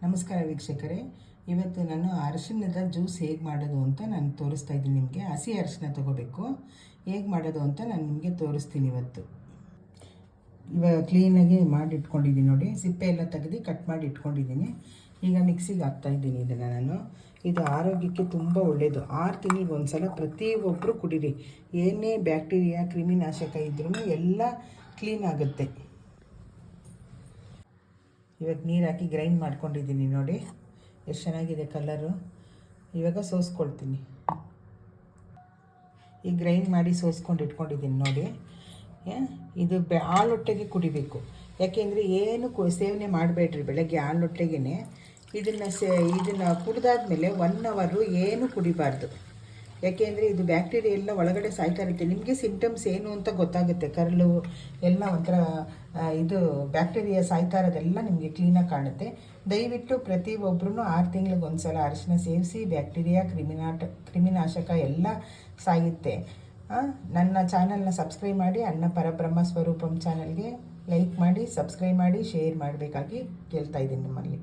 ನಮಸ್ಕಾರ ವೀಕ್ಷಕರೇ, ಇವತ್ತು ನಾನು ಅರಿಶಿಣದ ಜ್ಯೂಸ್ ಹೇಗೆ ಮಾಡೋದು ಅಂತ ನಾನು ತೋರಿಸ್ತಾ ಇದ್ದೀನಿ. ನಿಮಗೆ ಹಸಿ ಅರಿಶಿಣ ತೊಗೋಬೇಕು. ಹೇಗೆ ಮಾಡೋದು ಅಂತ ನಾನು ನಿಮಗೆ ತೋರಿಸ್ತೀನಿ. ಇವಾಗ ಕ್ಲೀನಾಗಿ ಮಾಡಿ ಇಟ್ಕೊಂಡಿದ್ದೀನಿ ನೋಡಿ. ಸಿಪ್ಪೆ ಎಲ್ಲ ತೆಗೆದು ಕಟ್ ಮಾಡಿ ಇಟ್ಕೊಂಡಿದ್ದೀನಿ. ಈಗ ಮಿಕ್ಸಿಗೆ ಹಾಕ್ತಾಯಿದ್ದೀನಿ ಇದನ್ನು. ಇದು ಆರೋಗ್ಯಕ್ಕೆ ತುಂಬ ಒಳ್ಳೆಯದು. 6 ತಿಂಗಳಿಗೆ ಒಂದು ಸಲ ಪ್ರತಿಯೊಬ್ಬರು ಕುಡೀರಿ. ಏನೇ ಬ್ಯಾಕ್ಟೀರಿಯಾ ಕ್ರಿಮಿನಾಶಕ ಇದ್ರೂ ಎಲ್ಲ ಕ್ಲೀನ್ ಆಗುತ್ತೆ. ಇವಾಗ ನೀರು ಹಾಕಿ ಗ್ರೈಂಡ್ ಮಾಡ್ಕೊಂಡಿದ್ದೀನಿ ನೋಡಿ, ಎಷ್ಟು ಚೆನ್ನಾಗಿದೆ ಕಲರು. ಇವಾಗ ಸೋಸ್ಕೊಳ್ತೀನಿ. ಈ ಗ್ರೈಂಡ್ ಮಾಡಿ ಸೋಸ್ಕೊಂಡು ಇಟ್ಕೊಂಡಿದ್ದೀನಿ ನೋಡಿ. ಇದು ಹಾಲೊಟ್ಟೆಗೆ ಕುಡಿಬೇಕು. ಯಾಕೆಂದರೆ ಏನು ಸೇವನೆ ಮಾಡಬೇಡ್ರಿ. ಬೆಳಗ್ಗೆ ಹಾಲೊಟ್ಟೆಗೆ ಇದನ್ನು ಕುಡಿದಾದ್ಮೇಲೆ 1 ಅವರು ಏನು ಕುಡಿಬಾರ್ದು. ಯಾಕೆಂದರೆ ಇದು ಬ್ಯಾಕ್ಟೀರಿಯಾ ಎಲ್ಲ ಒಳಗಡೆ ಸಾಯ್ತಾ ಇರುತ್ತೆ. ನಿಮಗೆ ಸಿಂಪ್ಟಮ್ಸ್ ಏನು ಅಂತ ಗೊತ್ತಾಗುತ್ತೆ. ಕರಳು ಎಲ್ಲ ಒಂಥರ ಇದು ಬ್ಯಾಕ್ಟೀರಿಯಾ ಸಾಯ್ತಾ ಇರೋದೆಲ್ಲ ನಿಮಗೆ ಕ್ಲೀನಾಗಿ ಕಾಣುತ್ತೆ. ದಯವಿಟ್ಟು ಪ್ರತಿಯೊಬ್ಬರೂ 6 ತಿಂಗಳಿಗೆ ಒಂದು ಸಲ ಅರಿಶಿನ ಸೇವಿಸಿ. ಬ್ಯಾಕ್ಟೀರಿಯಾ ಕ್ರಿಮಿನಾಶಕ ಎಲ್ಲ ಸಾಯುತ್ತೆ. ನನ್ನ ಚಾನಲ್ನ ಸಬ್ಸ್ಕ್ರೈಬ್ ಮಾಡಿ. ಅನ್ನ ಪರಬ್ರಹ್ಮ ಸ್ವರೂಪಂ ಚಾನಲ್ಗೆ ಲೈಕ್ ಮಾಡಿ, ಸಬ್ಸ್ಕ್ರೈಬ್ ಮಾಡಿ, ಶೇರ್ ಮಾಡಬೇಕಾಗಿ ಕೇಳ್ತಾ ಇದ್ದೀನಿ ನಿಮ್ಮಲ್ಲಿ.